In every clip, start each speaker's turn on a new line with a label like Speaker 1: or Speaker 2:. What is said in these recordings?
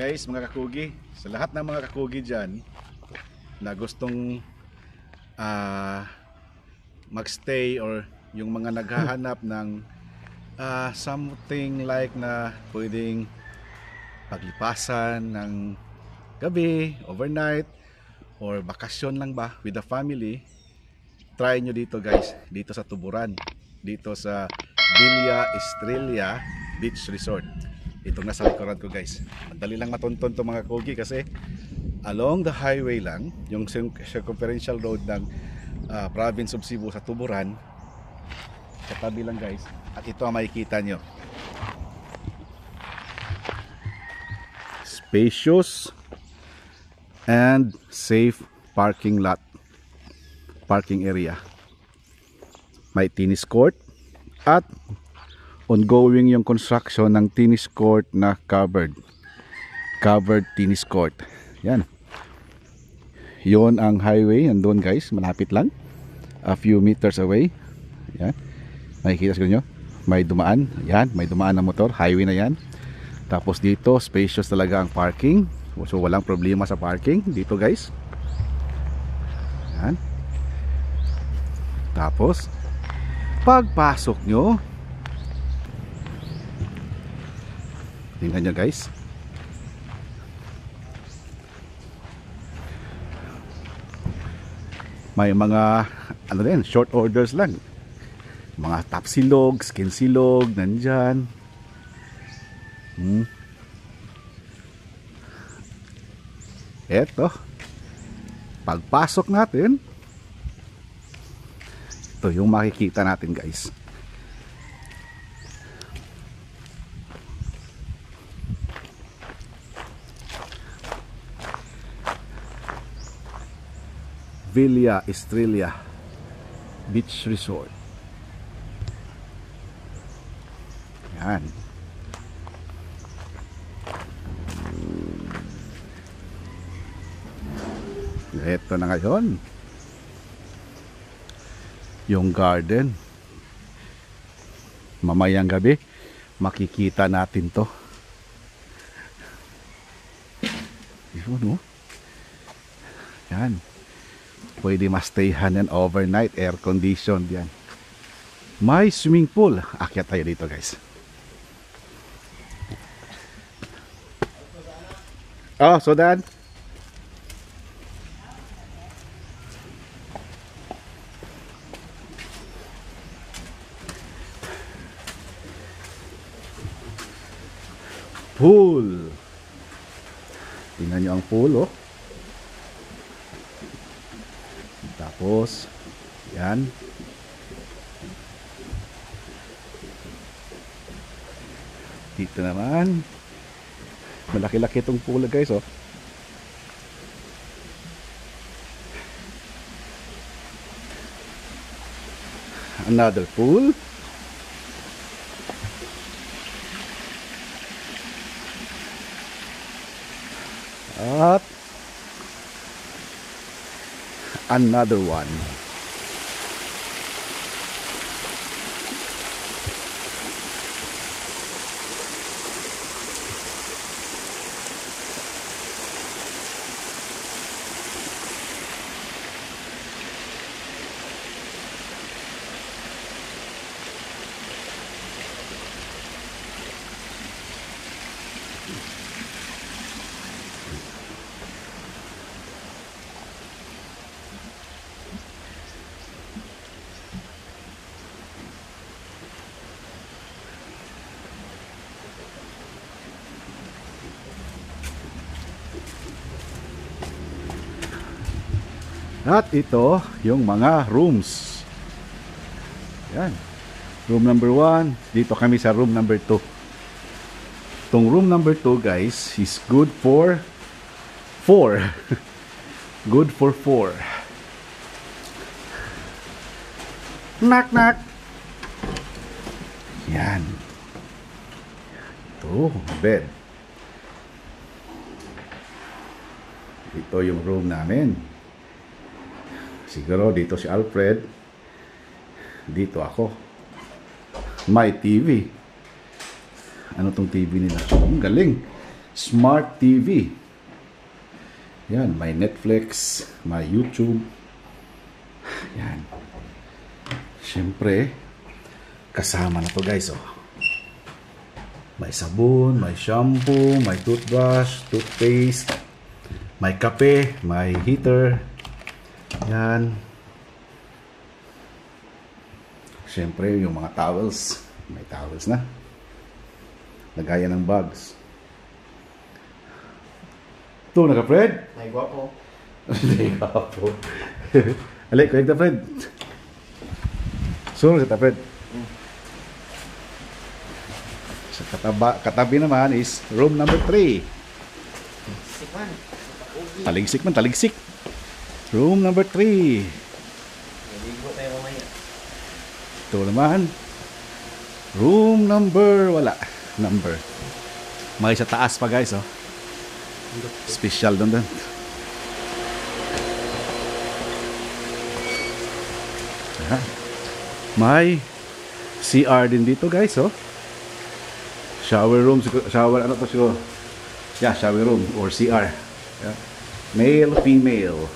Speaker 1: Guys, mga kakugi, sa lahat ng mga kakugi dyan na gustong magstay or yung mga naghahanap ng something like na pwedeng paglipasan ng gabi, overnight, or bakasyon lang ba with the family, try nyo dito guys, dito sa Tuburan, dito sa Villa Estrella Beach Resort. Itong nasa likuran ko guys. Madali lang matuntun to mga kugi kasi along the highway lang, yung circumferential road ng province of Cebu sa Tuburan, katabi lang guys. At ito ang makikita nyo, spacious and safe parking lot, parking area. May tennis court at ongoing yung construction ng tennis court na covered tennis court. Yan, yon ang highway, andun guys, malapit lang, a few meters away. Yan, makikita sa inyo, may dumaan. Yan, may dumaan na motor, highway na yan. Tapos dito, spacious talaga ang parking, so walang problema sa parking dito guys. Yan, tapos pagpasok nyo, tingnan nyo guys, may mga ano din, short orders lang, mga tapsilog, skin silog nandyan. Eto, pagpasok natin, ito yung makikita natin guys. Villa Estrella Beach Resort. Yan. Ito na ngayon yung garden. Mamayang gabi makikita natin to. Yun, oh. Yan, pwede ma-stayhan yan overnight, air conditioned yan. May swimming pool. Akyat tayo dito guys. Oh, so Dan, pool. Tingnan nyo ang pool, oh. Tapos yan, dito naman malaki-laki itong pool guys, oh. Another pool. At another one. At ito yung mga rooms. Yan, room number 1. Dito kami sa room number 2. Itong room number 2 guys is good for 4. Good for 4. Knock knock. Yan, ito bed. Ito yung room namin. Siguro dito si Alfred, dito ako. May TV. Ano tong TV nila? Ang galing. Smart TV. Yan, may Netflix, may YouTube. Yan. Siyempre, kasama na to guys, oh. May sabon, may shampoo, may toothbrush, toothpaste, may kape, may heater. Yan. Siyempre, yung mga towels. May towels na. Lagayan ng bags. Ito, naka-Fred?
Speaker 2: Ay, guwapo.
Speaker 1: Hindi, guwapo. Alek, kuya Fred. So, Fred. Sa katabi naman is room number 3.
Speaker 2: Sikman.
Speaker 1: Taligsik man, taligsik. Room number 3.
Speaker 2: Ligo tayo mamaya.
Speaker 1: Ito naman. Room number, wala. Number. May sa taas pa guys, oh. Special doon. May CR din dito guys, oh. Shower room, shower, ano to siguro? Yeah, shower room or CR. Yeah. Male, female.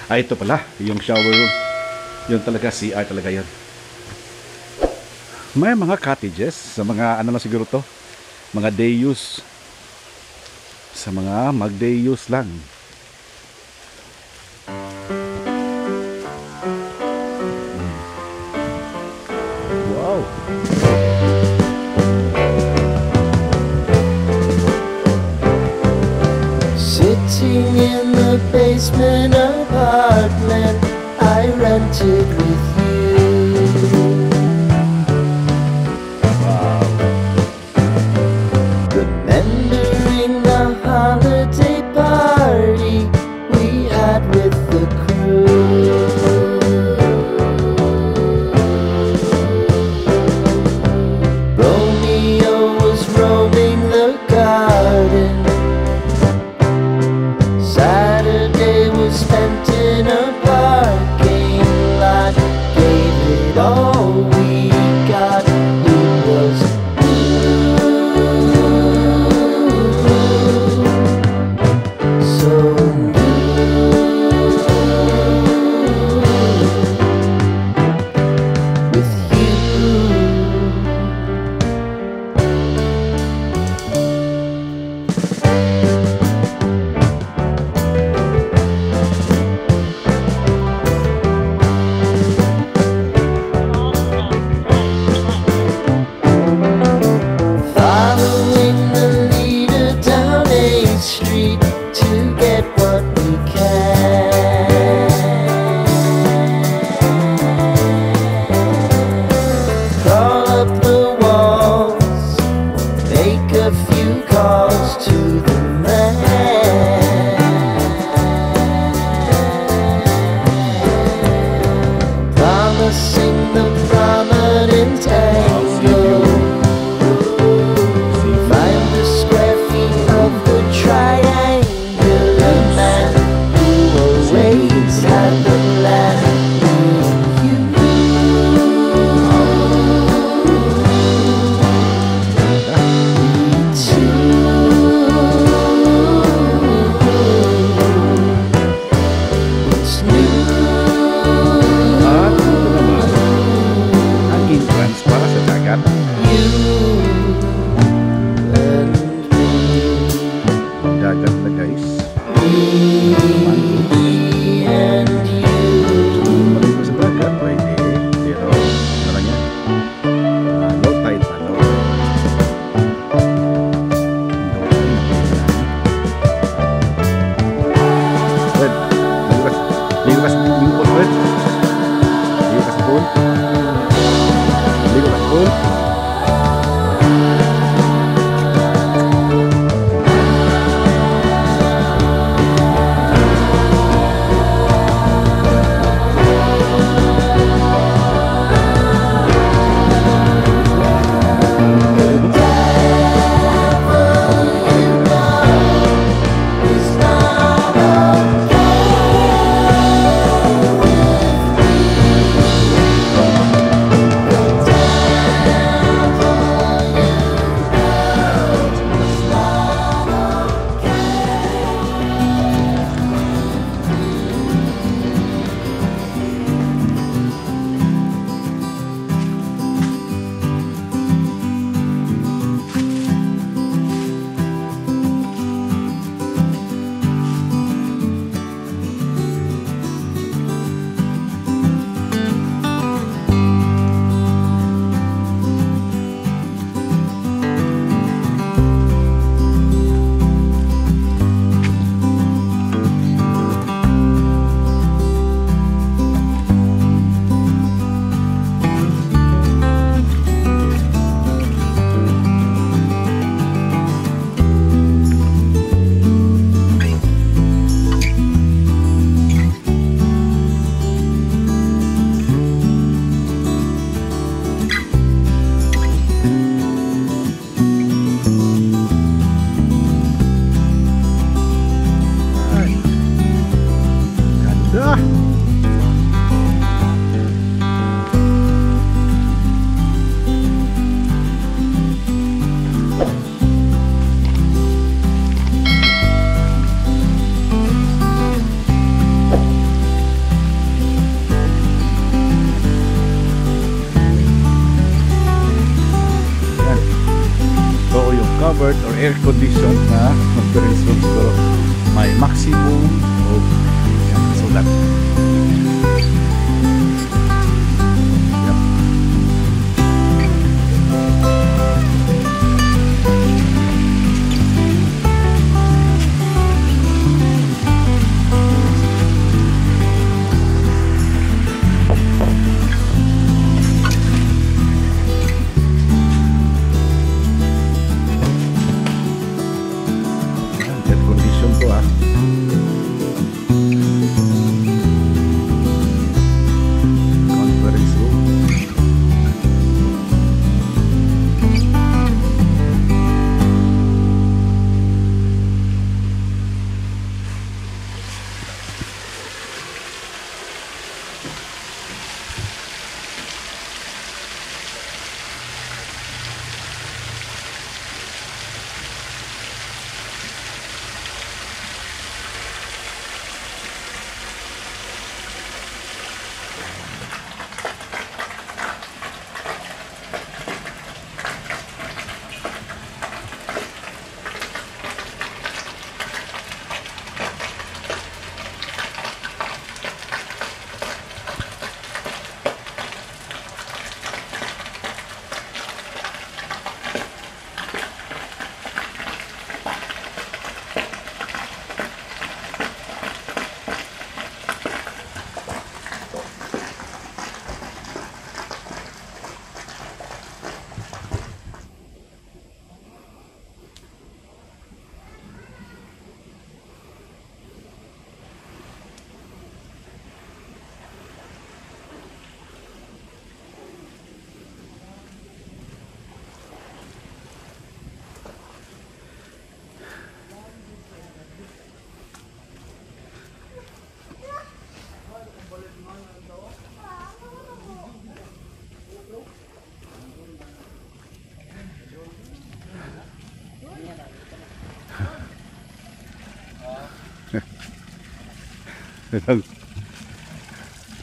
Speaker 1: Ito pala, yung shower room. Yun talaga, CR talaga yan. May mga cottages sa mga, ano na siguro to? Mga day use. Sa mga mag-day use lang. Wow!
Speaker 3: Sitting in the basement apartment I rented with you.
Speaker 1: Wow!
Speaker 3: Remembering the holiday party we had with the crew. Romeo was roaming the garden. Saturday was spent in a parking lot. Gave it all we got. It was so with you.
Speaker 1: covered or air conditioned na conference room siguro may maximum of yan, so that yep. Air condition to ah. Conference room.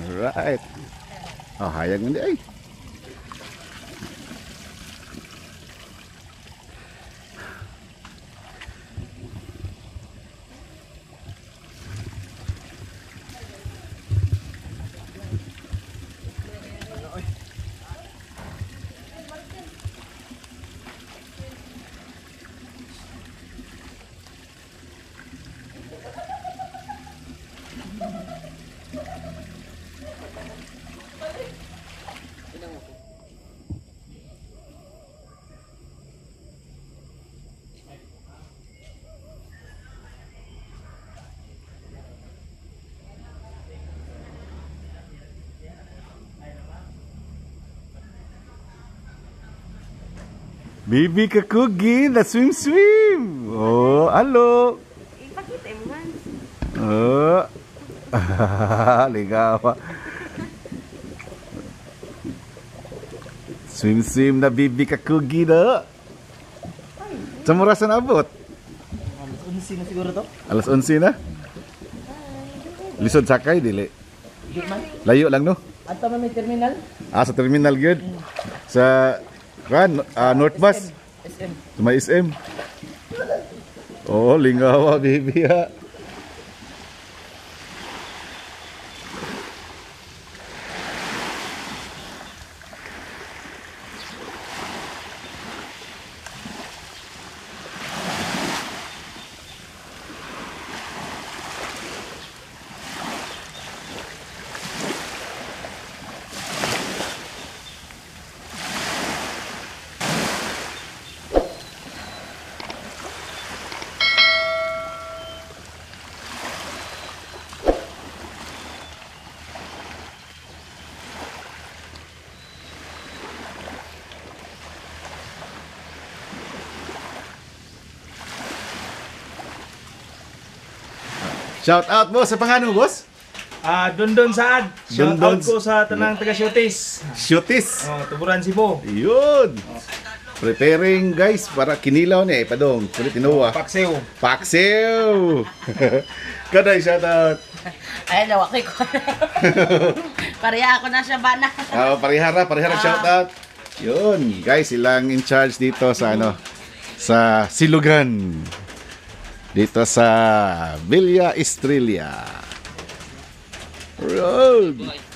Speaker 1: Alright. Oh, hayang hindi ay. Bibi Kakugi, na swim. Oh, halo.
Speaker 4: Ipakita mo man.
Speaker 1: Oh. Ligawa. Swim na Bibi Kakugi na. Sa oras na abot?
Speaker 2: Alas 11 na siguro to.
Speaker 1: Alas 11 na? Lisod sakay, dili.
Speaker 2: Di man.
Speaker 1: Layo lang no?
Speaker 2: Ato man may terminal.
Speaker 1: Ah, sa terminal good. Sa North Bus.
Speaker 2: SM.
Speaker 1: Sa may SM. Oh, lingawa, baby ha. Shout out boss, sa pangano boss?
Speaker 5: Dondon Saad. Shout
Speaker 1: Dondon.
Speaker 5: out ko sa tanang taga Shootis.
Speaker 1: Shootis.
Speaker 5: Tuburan Cebu.
Speaker 1: Yun. Preparing guys para kinilaw ni padong. Kulit tinuwa.
Speaker 5: Paksiw.
Speaker 1: Paksiw. Kaday shout out.
Speaker 4: Ay, lawak ko. Pareha ako na siya bana.
Speaker 1: Parihara shout out. Yun, guys, silang in charge dito sa sa Silugan dito sa Villa Estrella Road.